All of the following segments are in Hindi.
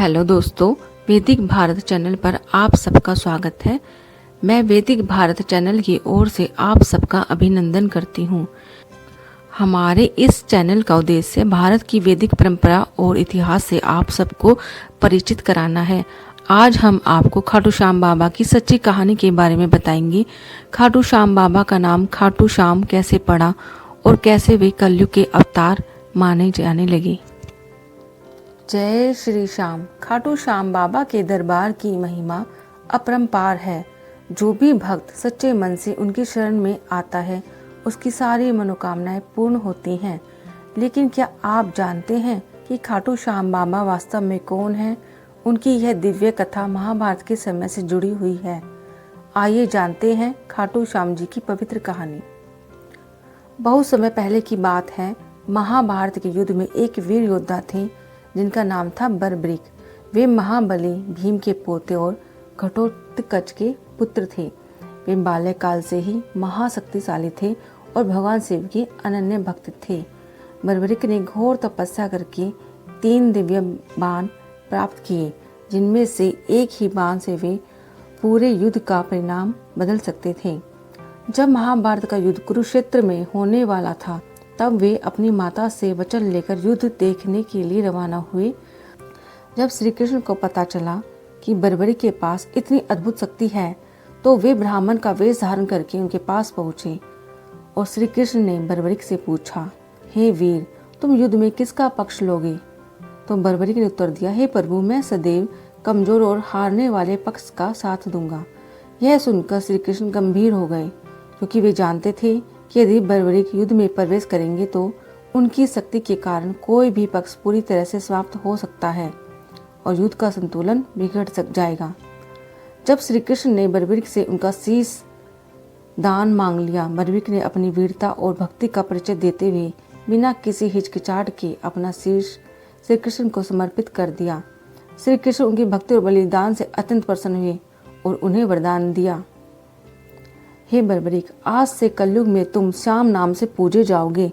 हेलो दोस्तों, वैदिक भारत चैनल पर आप सबका स्वागत है। मैं वैदिक भारत चैनल की ओर से आप सबका अभिनंदन करती हूँ। हमारे इस चैनल का उद्देश्य भारत की वैदिक परंपरा और इतिहास से आप सबको परिचित कराना है। आज हम आपको खाटू श्याम बाबा की सच्ची कहानी के बारे में बताएंगे। खाटू श्याम बाबा का नाम खाटू श्याम कैसे पड़ा और कैसे वे कलयुग के अवतार माने जाने लगे। जय श्री श्याम। खाटू श्याम बाबा के दरबार की महिमा अपरंपार है। जो भी भक्त सच्चे मन से उनकी शरण में आता है उसकी सारी मनोकामनाएं पूर्ण होती हैं। लेकिन क्या आप जानते हैं कि खाटू श्याम बाबा वास्तव में कौन है? उनकी यह दिव्य कथा महाभारत के समय से जुड़ी हुई है। आइए जानते हैं खाटू श्याम जी की पवित्र कहानी। बहुत समय पहले की बात है। महाभारत के युद्ध में एक वीर योद्धा थे जिनका नाम था बर्बरीक। वे महाबली भीम के पोते और घटोत्कच के पुत्र थे। वे बाल्यकाल से ही महाशक्तिशाली थे और भगवान शिव के अनन्य भक्त थे। बर्बरीक ने घोर तपस्या करके 3 दिव्य बाण प्राप्त किए, जिनमें से एक ही बाण से वे पूरे युद्ध का परिणाम बदल सकते थे। जब महाभारत का युद्ध कुरुक्षेत्र में होने वाला था, तब वे अपनी माता से वचन लेकर युद्ध देखने के लिए रवाना हुए। जब श्री कृष्ण को पता चला कि बर्बरीक के पास इतनी अद्भुत शक्ति है, तो वे ब्राह्मण का वेश धारण करके उनके पास पहुंचे और श्री कृष्ण ने बर्बरीक से पूछा, हे वीर, तुम युद्ध में किसका पक्ष लोगे? तो बर्बरीक ने उत्तर दिया, हे प्रभु, मैं सदैव कमजोर और हारने वाले पक्ष का साथ दूंगा। यह सुनकर श्री कृष्ण गंभीर हो गए, क्योंकि वे जानते थे कि यदि बर्बरीक युद्ध में प्रवेश करेंगे तो उनकी शक्ति के कारण कोई भी पक्ष पूरी तरह से समाप्त हो सकता है और युद्ध का संतुलन बिगड़ जाएगा। जब श्री कृष्ण ने बर्बरीक से उनका शीश दान मांग लिया, बर्बरीक ने अपनी वीरता और भक्ति का परिचय देते हुए बिना किसी हिचकिचाहट के अपना शीश श्री कृष्ण को समर्पित कर दिया। श्री कृष्ण उनकी भक्ति और बलिदान से अत्यंत प्रसन्न हुए और उन्हें वरदान दिया, हे बर्बरीक, आज से कलयुग में तुम श्याम नाम से पूजे जाओगे।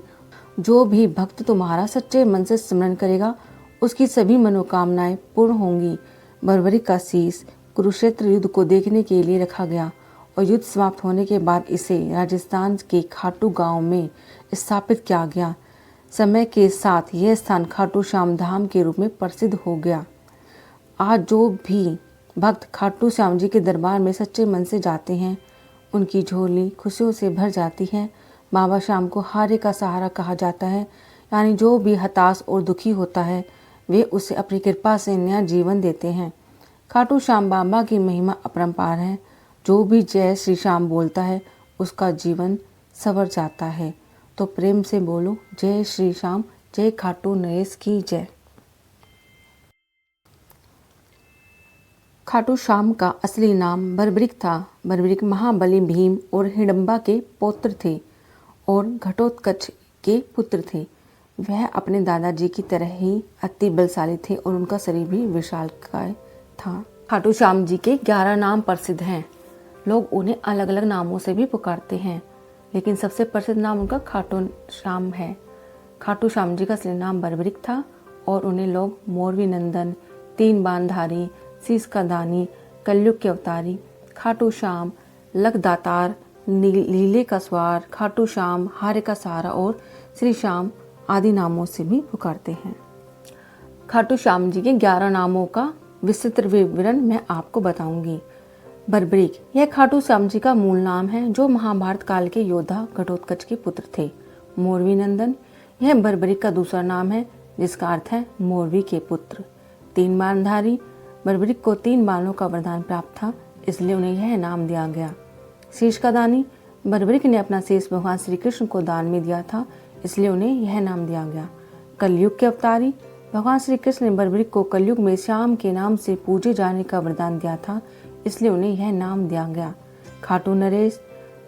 जो भी भक्त तुम्हारा सच्चे मन से स्मरण करेगा उसकी सभी मनोकामनाएं पूर्ण होंगी। बर्बरीक का शीश कुरुक्षेत्र युद्ध को देखने के लिए रखा गया और युद्ध समाप्त होने के बाद इसे राजस्थान के खाटू गांव में स्थापित किया गया। समय के साथ यह स्थान खाटू श्याम धाम के रूप में प्रसिद्ध हो गया। आज जो भी भक्त खाटू श्याम जी के दरबार में सच्चे मन से जाते हैं, उनकी झोली खुशियों से भर जाती है। बाबा श्याम को हारे का सहारा कहा जाता है, यानी जो भी हताश और दुखी होता है वे उसे अपनी कृपा से नया जीवन देते हैं। खाटू श्याम बाबा की महिमा अपरंपार है। जो भी जय श्री श्याम बोलता है उसका जीवन संवर जाता है। तो प्रेम से बोलो, जय श्री श्याम, जय खाटू नरेश की जय। खाटू श्याम का असली नाम बर्बरीक था। बर्बरीक महाबली भीम और हिडम्बा के पौत्र थे और घटोत्कच के पुत्र थे। वह अपने दादाजी की तरह ही अति बलशाली थे और उनका शरीर भी विशालकाय था। खाटू श्याम जी के 11 नाम प्रसिद्ध हैं। लोग उन्हें अलग अलग नामों से भी पुकारते हैं, लेकिन सबसे प्रसिद्ध नाम उनका खाटू श्याम है। खाटू श्याम जी का असली नाम बर्बरीक था और उन्हें लोग मोरवी नंदन, 3 बाणधारी, शीश का दानी, कलयुग के अवतारी, खाटू श्याम, लखदातार, लीले का स्वार, खाटू श्याम, हारे का सहारा और श्री श्याम आदि नामों से भी पुकारते हैं। खाटू श्याम जी के 11 नामों का विस्तृत विवरण मैं आपको बताऊंगी। बर्बरीक, यह खाटू श्याम जी का मूल नाम है, जो महाभारत काल के योद्धा घटोत्कच के पुत्र थे। मोरवी नंदन, यह बर्बरीक का दूसरा नाम है, जिसका अर्थ है मोरवी के पुत्र। 3 बाणधारी, बर्बरीक को 3 बाणों का वरदान प्राप्त था, इसलिए उन्हें यह नाम दिया गया। शीश का दानी, बर्बरीक ने अपना शीश भगवान श्री कृष्ण को दान में दिया था, इसलिए उन्हें यह नाम दिया गया। कलयुग के अवतारी, भगवान श्री कृष्ण ने बर्बरीक को कलयुग में श्याम के नाम से पूजे जाने का वरदान दिया था, इसलिए उन्हें यह नाम दिया गया। खाटू नरेश,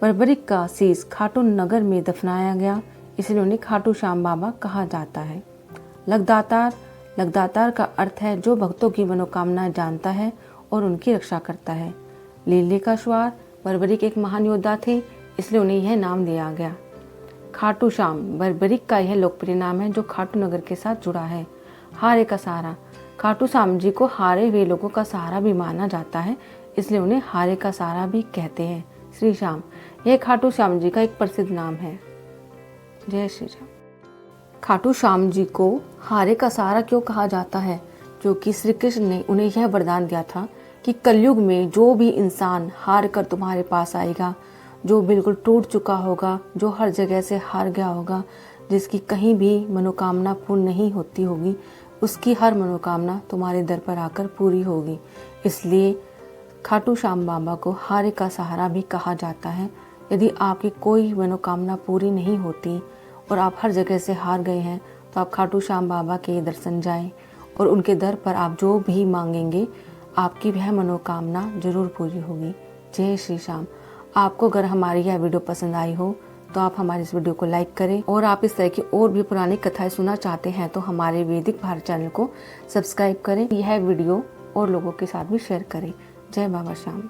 बर्बरीक का शीश खाटू नगर में दफनाया गया, इसलिए उन्हें खाटू श्याम बाबा कहा जाता है। लखदातार, लखदातार का अर्थ है जो भक्तों की मनोकामना जानता है और उनकी रक्षा करता है। लीले का स्वार, बर्बरीक एक महान योद्धा थे, इसलिए उन्हें यह नाम दिया गया। खाटू श्याम, बर्बरीक का यह लोकप्रिय नाम है जो खाटू नगर के साथ जुड़ा है। हारे का सहारा, खाटू श्याम जी को हारे हुए लोगों का सहारा भी माना जाता है, इसलिए उन्हें हारे का सहारा भी कहते हैं। श्री श्याम, यह खाटू श्याम जी का एक प्रसिद्ध नाम है। जय श्री राम। खाटू श्याम जी को हारे का सहारा क्यों कहा जाता है? क्योंकि श्री कृष्ण ने उन्हें यह वरदान दिया था कि कलयुग में जो भी इंसान हार कर तुम्हारे पास आएगा, जो बिल्कुल टूट चुका होगा, जो हर जगह से हार गया होगा, जिसकी कहीं भी मनोकामना पूर्ण नहीं होती होगी, उसकी हर मनोकामना तुम्हारे दर पर आकर पूरी होगी। इसलिए खाटू श्याम बाबा को हारे का सहारा भी कहा जाता है। यदि आपकी कोई मनोकामना पूरी नहीं होती और आप हर जगह से हार गए हैं, तो आप खाटू श्याम बाबा के दर्शन जाएं और उनके दर पर आप जो भी मांगेंगे, आपकी वह मनोकामना जरूर पूरी होगी। जय श्री श्याम। आपको अगर हमारी यह वीडियो पसंद आई हो तो आप हमारे इस वीडियो को लाइक करें, और आप इस तरह की और भी पुरानी कथाएं सुनना चाहते हैं तो हमारे वैदिक भारत चैनल को सब्सक्राइब करें। यह वीडियो और लोगों के साथ भी शेयर करें। जय बाबा श्याम।